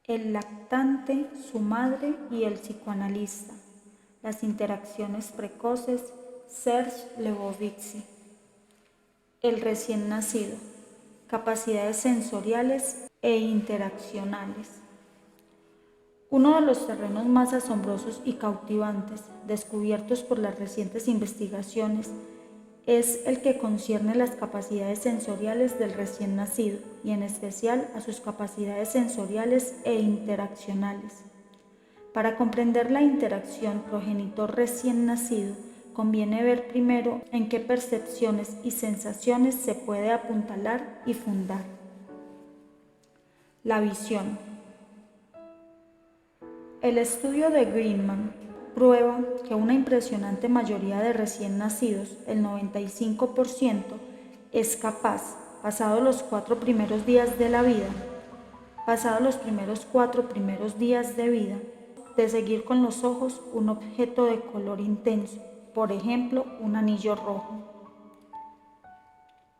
El lactante, su madre y el psicoanalista. Las interacciones precoces, Serge Lebovici. El recién nacido. Capacidades sensoriales e interaccionales. Uno de los terrenos más asombrosos y cautivantes descubiertos por las recientes investigaciones es el que concierne las capacidades sensoriales del recién nacido y en especial a sus capacidades sensoriales e interaccionales. Para comprender la interacción progenitor recién nacido, conviene ver primero en qué percepciones y sensaciones se puede apuntalar y fundar. La visión. El estudio de Greenman prueba que una impresionante mayoría de recién nacidos, el 95%, es capaz, pasados los 4 primeros días de vida, de seguir con los ojos un objeto de color intenso, por ejemplo, un anillo rojo.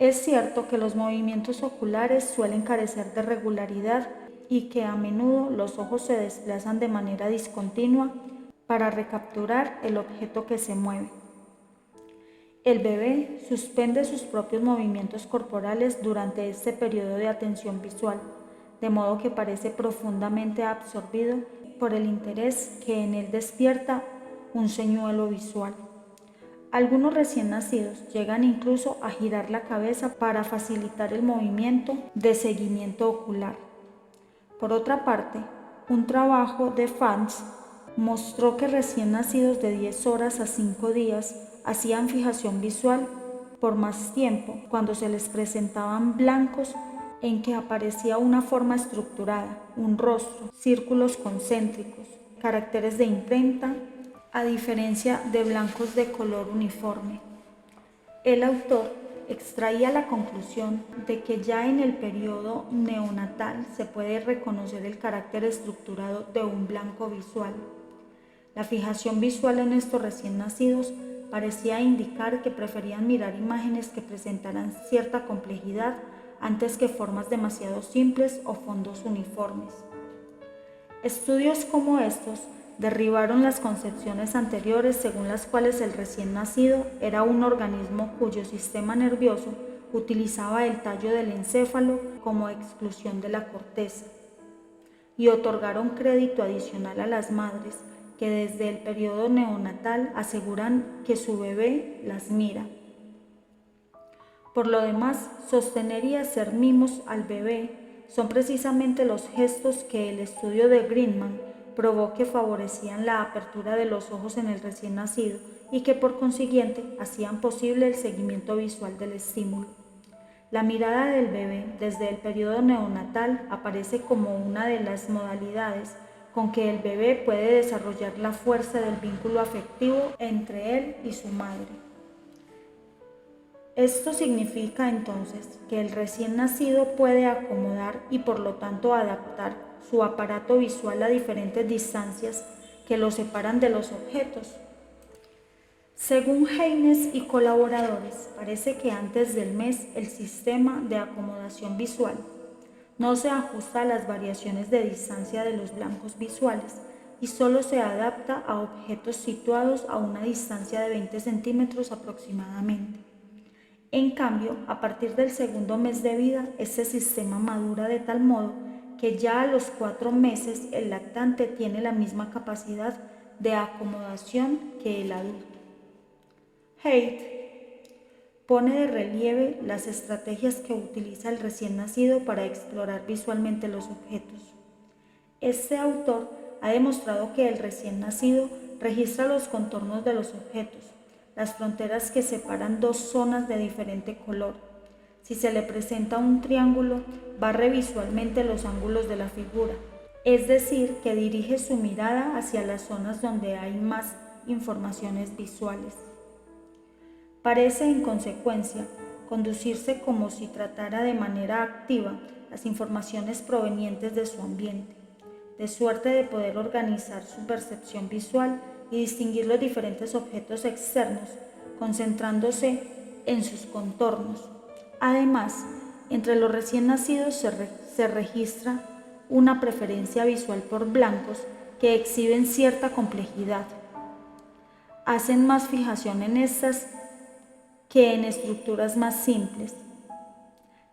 Es cierto que los movimientos oculares suelen carecer de regularidad y que a menudo los ojos se desplazan de manera discontinua para recapturar el objeto que se mueve. El bebé suspende sus propios movimientos corporales durante este periodo de atención visual, de modo que parece profundamente absorbido por el interés que en él despierta un señuelo visual. Algunos recién nacidos llegan incluso a girar la cabeza para facilitar el movimiento de seguimiento ocular. Por otra parte, un trabajo de Fans mostró que recién nacidos de 10 horas a 5 días hacían fijación visual por más tiempo cuando se les presentaban blancos en que aparecía una forma estructurada, un rostro, círculos concéntricos, caracteres de imprenta, a diferencia de blancos de color uniforme. El autor extraía la conclusión de que ya en el periodo neonatal se puede reconocer el carácter estructurado de un blanco visual. La fijación visual en estos recién nacidos parecía indicar que preferían mirar imágenes que presentaran cierta complejidad antes que formas demasiado simples o fondos uniformes. Estudios como estos derribaron las concepciones anteriores según las cuales el recién nacido era un organismo cuyo sistema nervioso utilizaba el tallo del encéfalo como exclusión de la corteza, y otorgaron crédito adicional a las madres que desde el periodo neonatal aseguran que su bebé las mira. Por lo demás, sostener y hacer mimos al bebé son precisamente los gestos que el estudio de Greenman probó que favorecían la apertura de los ojos en el recién nacido y que por consiguiente hacían posible el seguimiento visual del estímulo. La mirada del bebé desde el periodo neonatal aparece como una de las modalidades con que el bebé puede desarrollar la fuerza del vínculo afectivo entre él y su madre. Esto significa entonces que el recién nacido puede acomodar y por lo tanto adaptar su aparato visual a diferentes distancias que lo separan de los objetos. Según Haynes y colaboradores, parece que antes del mes el sistema de acomodación visual no se ajusta a las variaciones de distancia de los blancos visuales y solo se adapta a objetos situados a una distancia de 20 centímetros aproximadamente. En cambio, a partir del segundo mes de vida, este sistema madura de tal modo que ya a los 4 meses el lactante tiene la misma capacidad de acomodación que el adulto. Haidt pone de relieve las estrategias que utiliza el recién nacido para explorar visualmente los objetos. Este autor ha demostrado que el recién nacido registra los contornos de los objetos, las fronteras que separan dos zonas de diferente color. Si se le presenta un triángulo, barre visualmente los ángulos de la figura, es decir, que dirige su mirada hacia las zonas donde hay más informaciones visuales. Parece, en consecuencia, conducirse como si tratara de manera activa las informaciones provenientes de su ambiente, de suerte de poder organizar su percepción visual y distinguir los diferentes objetos externos, concentrándose en sus contornos. Además, entre los recién nacidos se registra una preferencia visual por blancos que exhiben cierta complejidad. Hacen más fijación en estas que en estructuras más simples.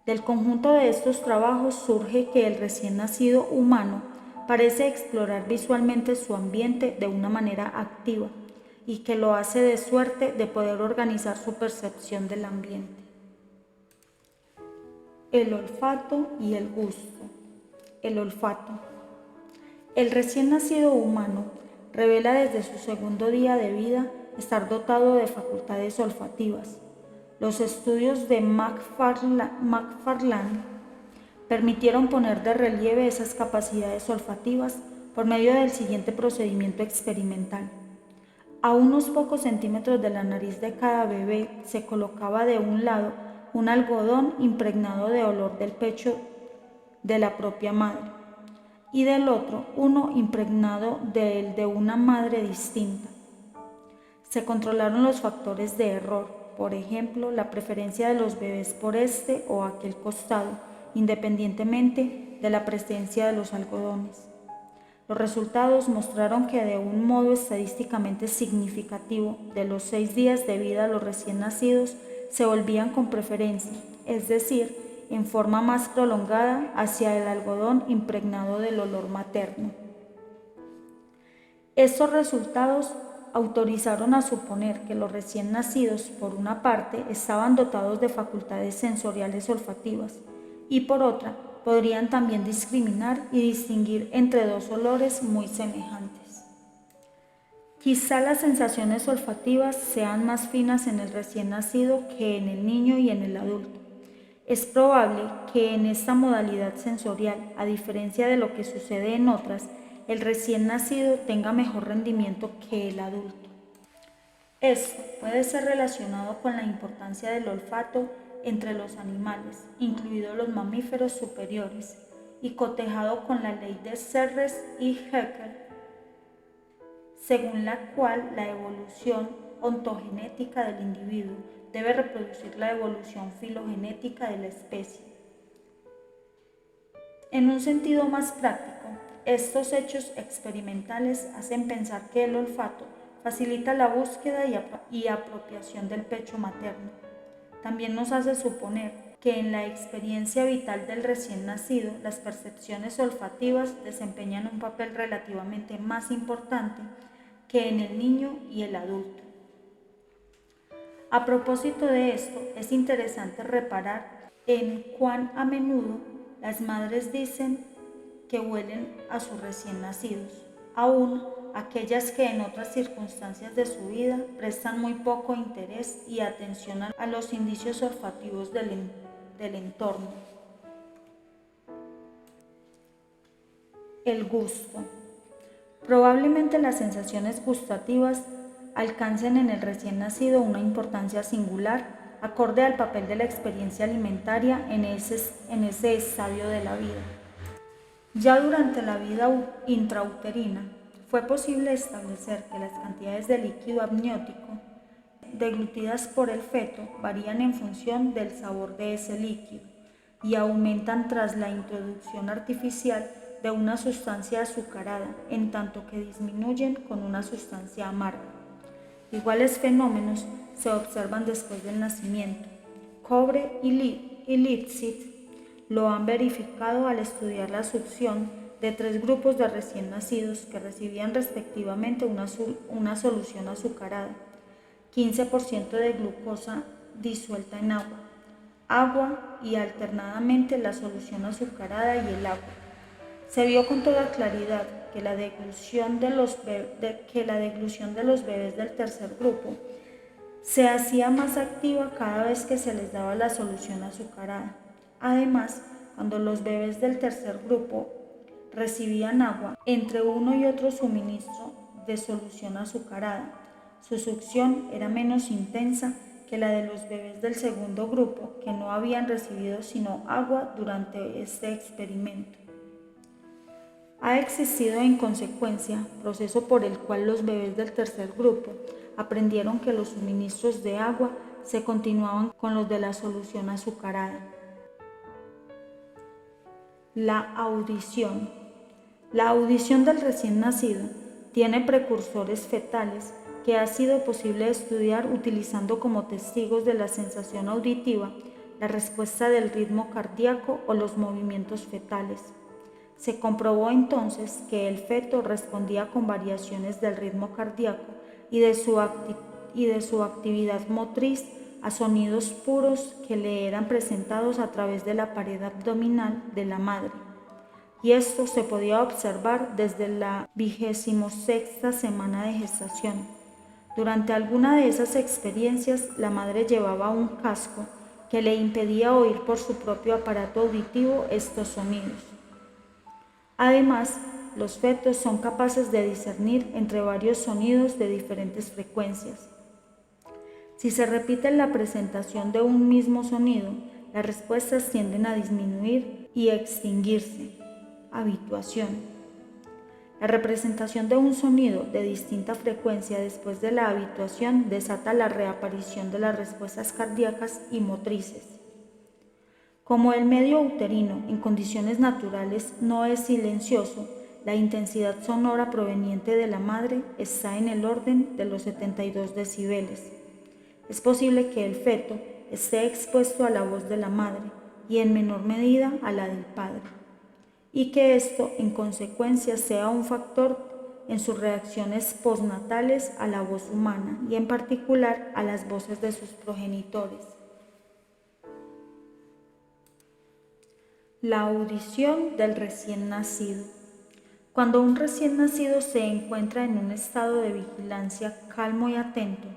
Del conjunto de estos trabajos surge que el recién nacido humano parece explorar visualmente su ambiente de una manera activa y que lo hace de suerte de poder organizar su percepción del ambiente. El olfato y el gusto. El olfato. El recién nacido humano revela desde su segundo día de vida estar dotado de facultades olfativas. Los estudios de McFarland permitieron poner de relieve esas capacidades olfativas por medio del siguiente procedimiento experimental. A unos pocos centímetros de la nariz de cada bebé se colocaba de un lado un algodón impregnado de olor del pecho de la propia madre y del otro uno impregnado del de una madre distinta. Se controlaron los factores de error, por ejemplo, la preferencia de los bebés por este o aquel costado, independientemente de la presencia de los algodones. Los resultados mostraron que de un modo estadísticamente significativo, de los 6 días de vida los recién nacidos se volvían con preferencia, es decir, en forma más prolongada hacia el algodón impregnado del olor materno. Estos resultados autorizaron a suponer que los recién nacidos, por una parte, estaban dotados de facultades sensoriales olfativas y por otra, podrían también discriminar y distinguir entre dos olores muy semejantes. Quizá las sensaciones olfativas sean más finas en el recién nacido que en el niño y en el adulto. Es probable que en esta modalidad sensorial, a diferencia de lo que sucede en otras, el recién nacido tenga mejor rendimiento que el adulto. Esto puede ser relacionado con la importancia del olfato entre los animales, incluidos los mamíferos superiores, y cotejado con la ley de Serres y Haeckel, según la cual la evolución ontogenética del individuo debe reproducir la evolución filogenética de la especie. En un sentido más práctico, estos hechos experimentales hacen pensar que el olfato facilita la búsqueda y apropiación del pecho materno. También nos hace suponer que en la experiencia vital del recién nacido, las percepciones olfativas desempeñan un papel relativamente más importante que en el niño y el adulto. A propósito de esto, es interesante reparar en cuán a menudo las madres dicen que huelen a sus recién nacidos, aún aquellas que en otras circunstancias de su vida prestan muy poco interés y atención a los indicios olfativos del entorno. El gusto. Probablemente las sensaciones gustativas alcancen en el recién nacido una importancia singular acorde al papel de la experiencia alimentaria en ese estadio de la vida. Ya durante la vida intrauterina fue posible establecer que las cantidades de líquido amniótico deglutidas por el feto varían en función del sabor de ese líquido y aumentan tras la introducción artificial de una sustancia azucarada, en tanto que disminuyen con una sustancia amarga. Iguales fenómenos se observan después del nacimiento. Cobre y Lipsit lo han verificado al estudiar la succión de 3 grupos de recién nacidos que recibían respectivamente una solución azucarada, 15% de glucosa disuelta en agua y alternadamente la solución azucarada y el agua. Se vio con toda claridad que la deglución de los bebés del tercer grupo se hacía más activa cada vez que se les daba la solución azucarada. Además, cuando los bebés del tercer grupo recibían agua entre uno y otro suministro de solución azucarada, su succión era menos intensa que la de los bebés del segundo grupo que no habían recibido sino agua durante este experimento. Ha existido en consecuencia proceso por el cual los bebés del tercer grupo aprendieron que los suministros de agua se continuaban con los de la solución azucarada. La audición. La audición del recién nacido tiene precursores fetales que ha sido posible estudiar utilizando como testigos de la sensación auditiva la respuesta del ritmo cardíaco o los movimientos fetales. Se comprobó entonces que el feto respondía con variaciones del ritmo cardíaco y de su actividad motriz a sonidos puros que le eran presentados a través de la pared abdominal de la madre. Y esto se podía observar desde la 26ª semana de gestación. Durante alguna de esas experiencias, la madre llevaba un casco que le impedía oír por su propio aparato auditivo estos sonidos. Además, los fetos son capaces de discernir entre varios sonidos de diferentes frecuencias. Si se repite la presentación de un mismo sonido, las respuestas tienden a disminuir y extinguirse. Habituación. La representación de un sonido de distinta frecuencia después de la habituación desata la reaparición de las respuestas cardíacas y motrices. Como el medio uterino en condiciones naturales no es silencioso, la intensidad sonora proveniente de la madre está en el orden de los 72 decibeles. Es posible que el feto esté expuesto a la voz de la madre y en menor medida a la del padre, y que esto en consecuencia sea un factor en sus reacciones postnatales a la voz humana y en particular a las voces de sus progenitores. La audición del recién nacido. Cuando un recién nacido se encuentra en un estado de vigilancia calmo y atento,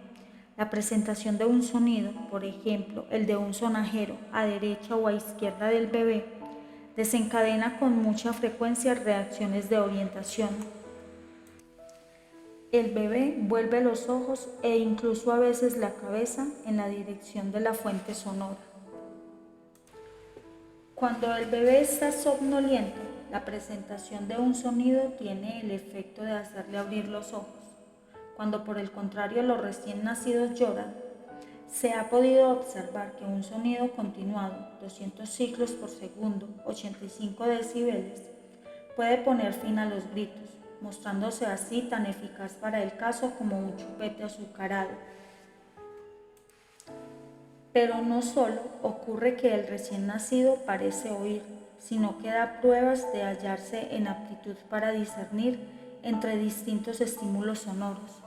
la presentación de un sonido, por ejemplo, el de un sonajero a derecha o a izquierda del bebé, desencadena con mucha frecuencia reacciones de orientación. El bebé vuelve los ojos e incluso a veces la cabeza en la dirección de la fuente sonora. Cuando el bebé está somnoliento, la presentación de un sonido tiene el efecto de hacerle abrir los ojos. Cuando por el contrario los recién nacidos lloran, se ha podido observar que un sonido continuado, 200 ciclos por segundo, 85 decibeles, puede poner fin a los gritos, mostrándose así tan eficaz para el caso como un chupete azucarado. Pero no solo ocurre que el recién nacido parece oír, sino que da pruebas de hallarse en aptitud para discernir entre distintos estímulos sonoros.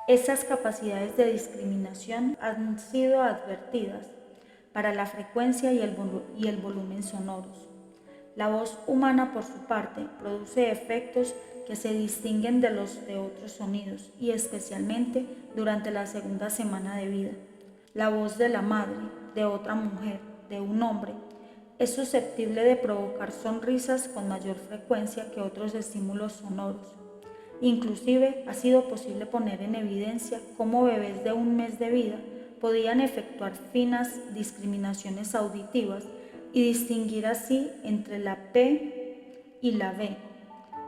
Esas capacidades de discriminación han sido advertidas para la frecuencia y el volumen sonoros. La voz humana, por su parte, produce efectos que se distinguen de los de otros sonidos y especialmente durante la segunda semana de vida. La voz de la madre, de otra mujer, de un hombre, es susceptible de provocar sonrisas con mayor frecuencia que otros estímulos sonoros. Inclusive ha sido posible poner en evidencia cómo bebés de un mes de vida podían efectuar finas discriminaciones auditivas y distinguir así entre la P y la B.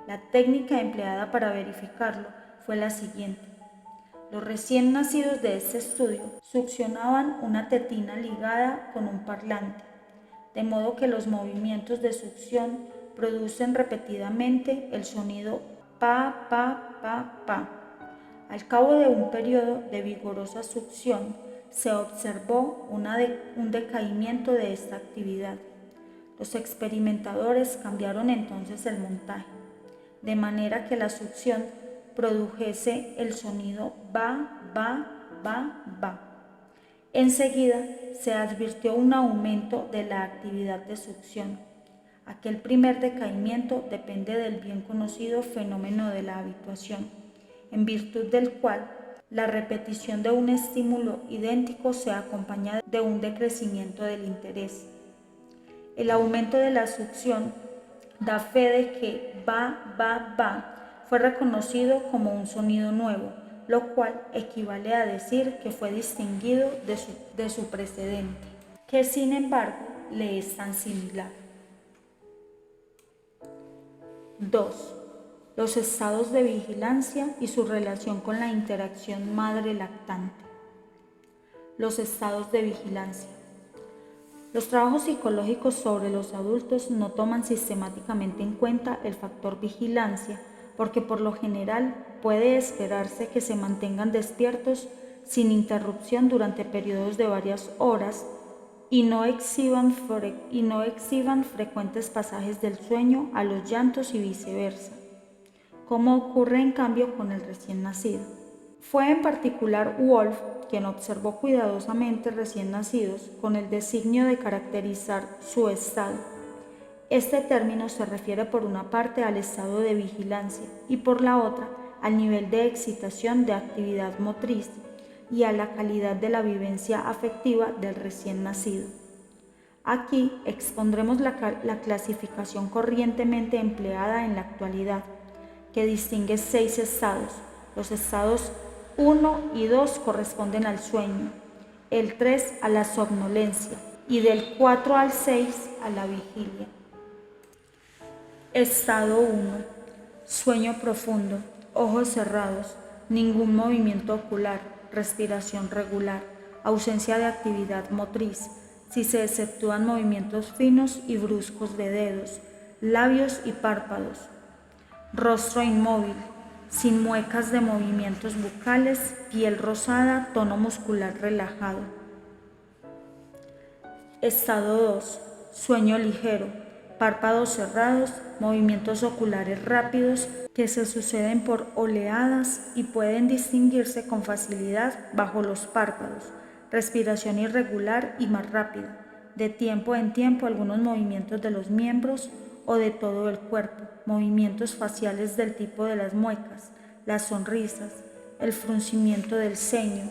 La técnica empleada para verificarlo fue la siguiente. Los recién nacidos de este estudio succionaban una tetina ligada con un parlante, de modo que los movimientos de succión producen repetidamente el sonido pa, pa, pa, pa. Al cabo de un periodo de vigorosa succión, se observó un decaimiento de esta actividad. Los experimentadores cambiaron entonces el montaje, de manera que la succión produjese el sonido ba, ba, ba, ba. Enseguida se advirtió un aumento de la actividad de succión. Aquel primer decaimiento depende del bien conocido fenómeno de la habituación, en virtud del cual la repetición de un estímulo idéntico se acompaña de un decrecimiento del interés. El aumento de la succión da fe de que ba, ba, ba fue reconocido como un sonido nuevo, lo cual equivale a decir que fue distinguido de su precedente, que sin embargo le es tan similar. 2. Los estados de vigilancia y su relación con la interacción madre-lactante. Los estados de vigilancia. Los trabajos psicológicos sobre los adultos no toman sistemáticamente en cuenta el factor vigilancia, porque por lo general puede esperarse que se mantengan despiertos sin interrupción durante periodos de varias horas y no exhiban frecuentes pasajes del sueño a los llantos y viceversa, como ocurre en cambio con el recién nacido. Fue en particular Wolf quien observó cuidadosamente recién nacidos con el designio de caracterizar su estado. Este término se refiere por una parte al estado de vigilancia y por la otra al nivel de excitación de actividad motriz y a la calidad de la vivencia afectiva del recién nacido. Aquí expondremos la clasificación corrientemente empleada en la actualidad, que distingue 6 estados. Los estados 1 y 2 corresponden al sueño, el 3 a la somnolencia y del 4 al 6 a la vigilia. Estado 1. Sueño profundo, ojos cerrados, ningún movimiento ocular, respiración regular, ausencia de actividad motriz, si se exceptúan movimientos finos y bruscos de dedos, labios y párpados, rostro inmóvil, sin muecas de movimientos bucales, piel rosada, tono muscular relajado. Estado 2. Sueño ligero, párpados cerrados, movimientos oculares rápidos que se suceden por oleadas y pueden distinguirse con facilidad bajo los párpados, respiración irregular y más rápida, de tiempo en tiempo algunos movimientos de los miembros o de todo el cuerpo, movimientos faciales del tipo de las muecas, las sonrisas, el fruncimiento del ceño,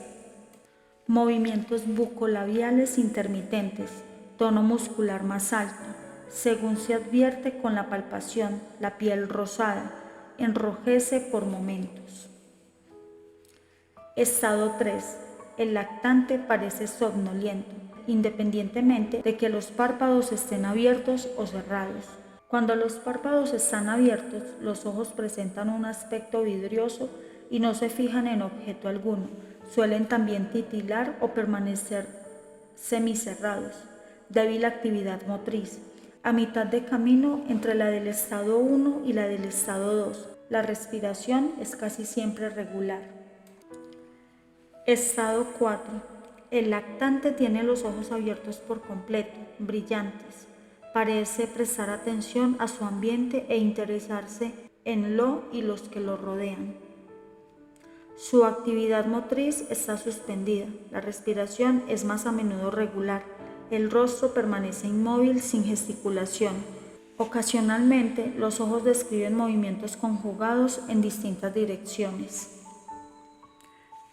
movimientos bucolabiales intermitentes, tono muscular más alto, según se advierte con la palpación, la piel rosada, enrojece por momentos. Estado 3. El lactante parece somnoliento, independientemente de que los párpados estén abiertos o cerrados. Cuando los párpados están abiertos, los ojos presentan un aspecto vidrioso y no se fijan en objeto alguno. Suelen también titilar o permanecer semicerrados. Débil actividad motriz. A mitad de camino entre la del estado 1 y la del estado 2. La respiración es casi siempre regular. Estado 4. El lactante tiene los ojos abiertos por completo, brillantes. Parece prestar atención a su ambiente e interesarse en lo y los que lo rodean. Su actividad motriz está suspendida, la respiración es más a menudo regular, el rostro permanece inmóvil sin gesticulación. Ocasionalmente, los ojos describen movimientos conjugados en distintas direcciones.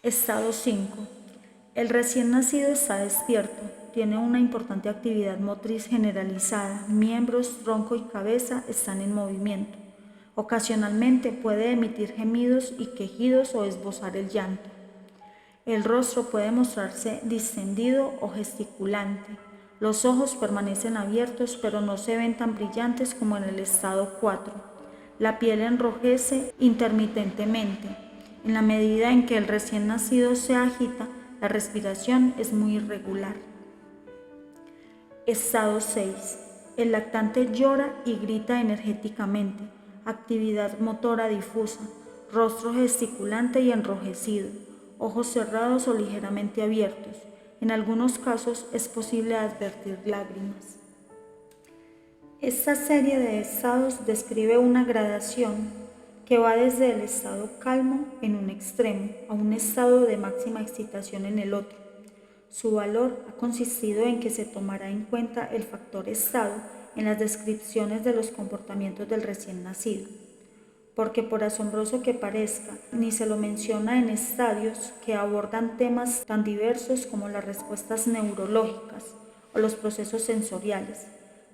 Estado 5. El recién nacido está despierto, tiene una importante actividad motriz generalizada, miembros, tronco y cabeza están en movimiento. Ocasionalmente puede emitir gemidos y quejidos o esbozar el llanto. El rostro puede mostrarse distendido o gesticulante. Los ojos permanecen abiertos pero no se ven tan brillantes como en el estado 4. La piel enrojece intermitentemente. En la medida en que el recién nacido se agita, la respiración es muy irregular. Estado 6. El lactante llora y grita energéticamente. Actividad motora difusa, rostro gesticulante y enrojecido, ojos cerrados o ligeramente abiertos. En algunos casos es posible advertir lágrimas. Esta serie de estados describe una gradación que va desde el estado calmo en un extremo a un estado de máxima excitación en el otro. Su valor ha consistido en que se tomará en cuenta el factor estado en las descripciones de los comportamientos del recién nacido, porque por asombroso que parezca, ni se lo menciona en estadios que abordan temas tan diversos como las respuestas neurológicas o los procesos sensoriales.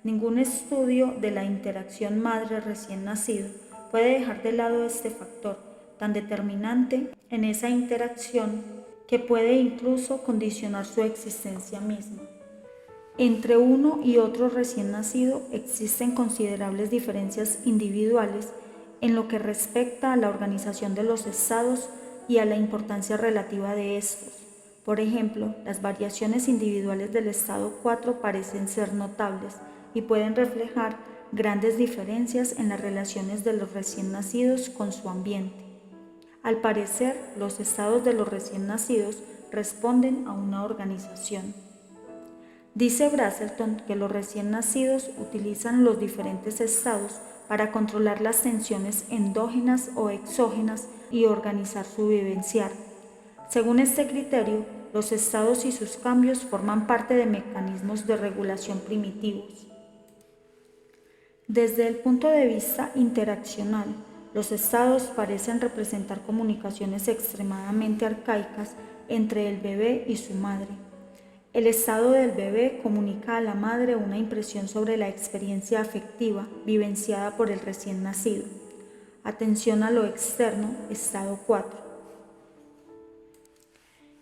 Ningún estudio de la interacción madre recién nacido puede dejar de lado este factor tan determinante en esa interacción que puede incluso condicionar su existencia misma. Entre uno y otro recién nacido existen considerables diferencias individuales en lo que respecta a la organización de los estados y a la importancia relativa de estos. Por ejemplo, las variaciones individuales del estado 4 parecen ser notables y pueden reflejar grandes diferencias en las relaciones de los recién nacidos con su ambiente. Al parecer, los estados de los recién nacidos responden a una organización. Dice Brazelton que los recién nacidos utilizan los diferentes estados para controlar las tensiones endógenas o exógenas y organizar su vivenciar. Según este criterio, los estados y sus cambios forman parte de mecanismos de regulación primitivos. Desde el punto de vista interaccional, los estados parecen representar comunicaciones extremadamente arcaicas entre el bebé y su madre. El estado del bebé comunica a la madre una impresión sobre la experiencia afectiva vivenciada por el recién nacido. Atención a lo externo, estado 4.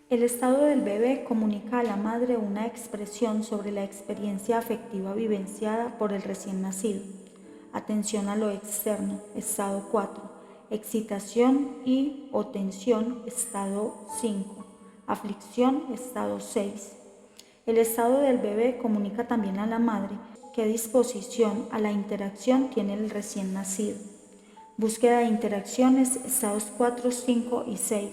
El estado del bebé comunica a la madre una expresión sobre la experiencia afectiva vivenciada por el recién nacido. Atención a lo externo, estado 4. Excitación y o tensión, estado 5. Aflicción, estado 6. El estado del bebé comunica también a la madre qué disposición a la interacción tiene el recién nacido. Búsqueda de interacciones, estados 4, 5 y 6.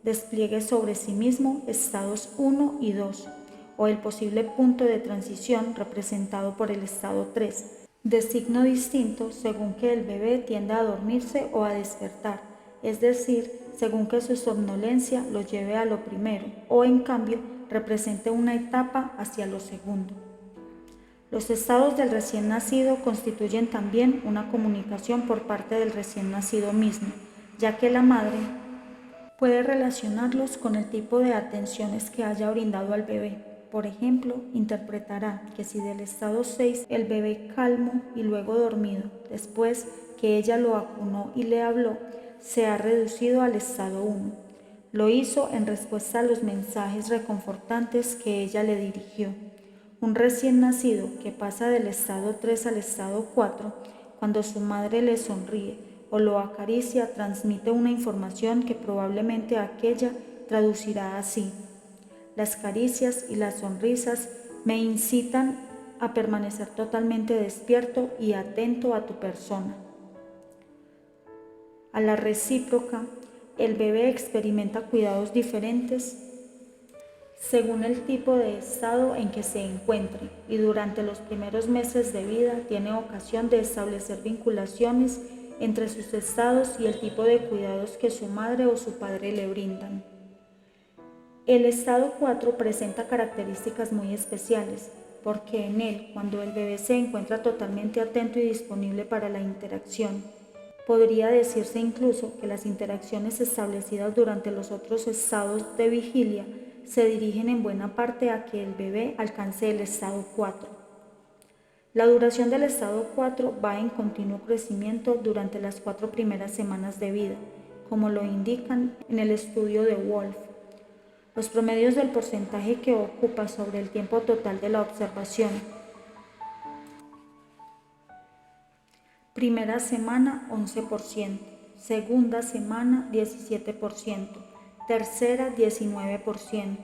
Despliegue sobre sí mismo, estados 1 y 2, o el posible punto de transición representado por el estado 3, de signo distinto según que el bebé tienda a dormirse o a despertar, es decir, según que su somnolencia lo lleve a lo primero, o en cambio represente una etapa hacia lo segundo. Los estados del recién nacido constituyen también una comunicación por parte del recién nacido mismo, ya que la madre puede relacionarlos con el tipo de atenciones que haya brindado al bebé. Por ejemplo, interpretará que si del estado 6 el bebé calmo y luego dormido, después que ella lo acunó y le habló, se ha reducido al estado 1. Lo hizo en respuesta a los mensajes reconfortantes que ella le dirigió. Un recién nacido que pasa del estado 3 al estado 4, cuando su madre le sonríe o lo acaricia, transmite una información que probablemente aquella traducirá así: las caricias y las sonrisas me incitan a permanecer totalmente despierto y atento a tu persona. A la recíproca, el bebé experimenta cuidados diferentes según el tipo de estado en que se encuentre y durante los primeros meses de vida tiene ocasión de establecer vinculaciones entre sus estados y el tipo de cuidados que su madre o su padre le brindan. El estado 4 presenta características muy especiales porque en él, cuando el bebé se encuentra totalmente atento y disponible para la interacción, podría decirse incluso que las interacciones establecidas durante los otros estados de vigilia se dirigen en buena parte a que el bebé alcance el estado 4. La duración del estado 4 va en continuo crecimiento durante las 4 primeras semanas de vida, como lo indican en el estudio de Wolf. Los promedios del porcentaje que ocupa sobre el tiempo total de la observación. Primera semana 11%, segunda semana 17%, tercera 19%,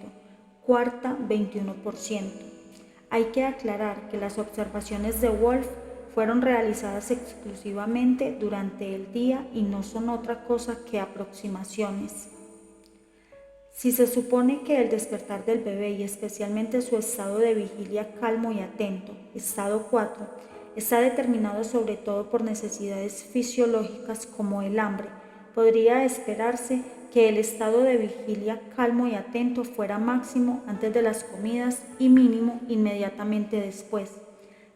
cuarta 21%. Hay que aclarar que las observaciones de Wolf fueron realizadas exclusivamente durante el día y no son otra cosa que aproximaciones. Si se supone que el despertar del bebé y especialmente su estado de vigilia calmo y atento, estado 4, está determinado sobre todo por necesidades fisiológicas como el hambre, podría esperarse que el estado de vigilia calmo y atento fuera máximo antes de las comidas y mínimo inmediatamente después.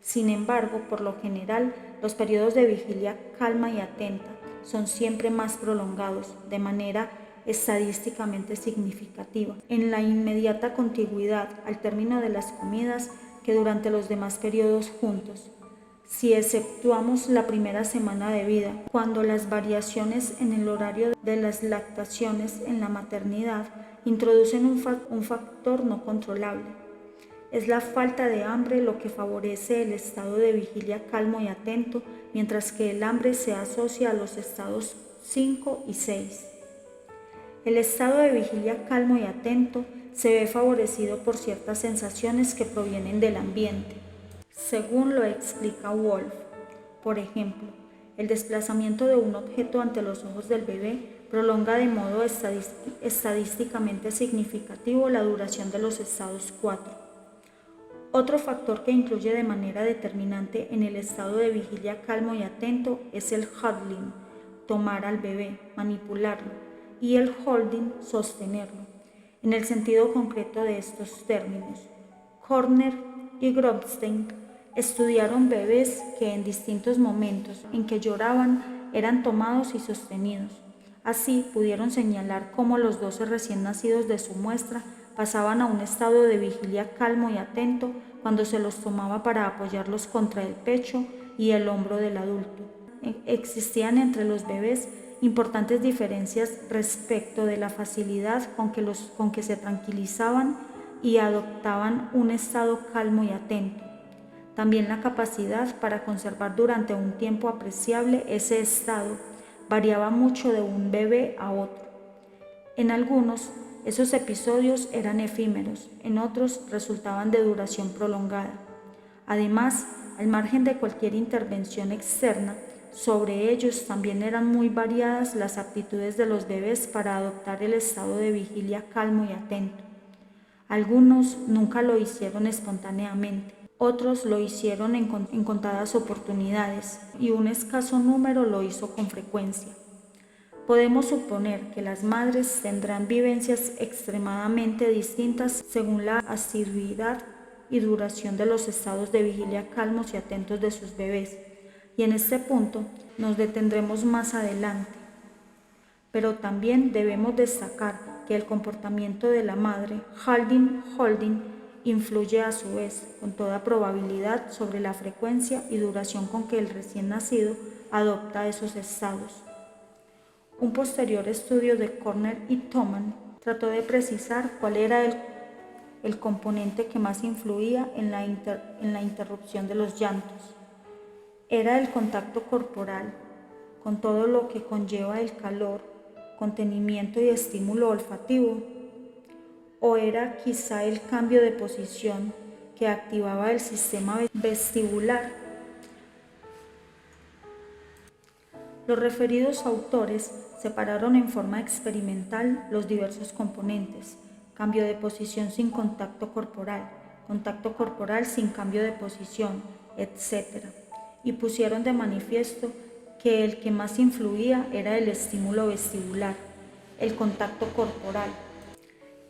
Sin embargo, por lo general, los periodos de vigilia calma y atenta son siempre más prolongados, de manera estadísticamente significativa, en la inmediata contigüidad al término de las comidas que durante los demás periodos juntos. Si exceptuamos la primera semana de vida, cuando las variaciones en el horario de las lactaciones en la maternidad introducen un factor no controlable. Es la falta de hambre lo que favorece el estado de vigilia calmo y atento, mientras que el hambre se asocia a los estados 5 y 6. El estado de vigilia calmo y atento se ve favorecido por ciertas sensaciones que provienen del ambiente, según lo explica Wolf. Por ejemplo, el desplazamiento de un objeto ante los ojos del bebé prolonga de modo estadísticamente significativo la duración de los estados 4. Otro factor que influye de manera determinante en el estado de vigilia calmo y atento es el huddling, tomar al bebé, manipularlo, y el holding, sostenerlo. En el sentido concreto de estos términos, Körner y Grobstein estudiaron bebés que en distintos momentos en que lloraban eran tomados y sostenidos. Así pudieron señalar cómo los 12 recién nacidos de su muestra pasaban a un estado de vigilia calmo y atento cuando se los tomaba para apoyarlos contra el pecho y el hombro del adulto. Existían entre los bebés importantes diferencias respecto de la facilidad con que se tranquilizaban y adoptaban un estado calmo y atento. También la capacidad para conservar durante un tiempo apreciable ese estado variaba mucho de un bebé a otro. En algunos, esos episodios eran efímeros, en otros resultaban de duración prolongada. Además, al margen de cualquier intervención externa, sobre ellos también eran muy variadas las aptitudes de los bebés para adoptar el estado de vigilia calmo y atento. Algunos nunca lo hicieron espontáneamente, otros lo hicieron en contadas oportunidades y un escaso número lo hizo con frecuencia. Podemos suponer que las madres tendrán vivencias extremadamente distintas según la asiduidad y duración de los estados de vigilia calmos y atentos de sus bebés, y en este punto nos detendremos más adelante. Pero también debemos destacar que el comportamiento de la madre, holding, influye a su vez, con toda probabilidad, sobre la frecuencia y duración con que el recién nacido adopta esos estados. Un posterior estudio de Körner y Thoman trató de precisar cuál era el componente que más influía en la interrupción de los llantos. ¿Era el contacto corporal, con todo lo que conlleva el calor, contenimiento y estímulo olfativo? ¿O era quizá el cambio de posición que activaba el sistema vestibular? Los referidos autores separaron en forma experimental los diversos componentes: cambio de posición sin contacto corporal sin cambio de posición, etc. Y pusieron de manifiesto que el que más influía era el estímulo vestibular, el contacto corporal.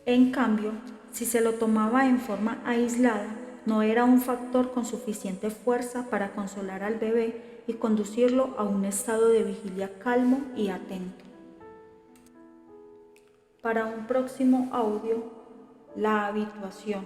En cambio, si se lo tomaba en forma aislada, no era un factor con suficiente fuerza para consolar al bebé y conducirlo a un estado de vigilia calmo y atento. Para un próximo audio, la habituación.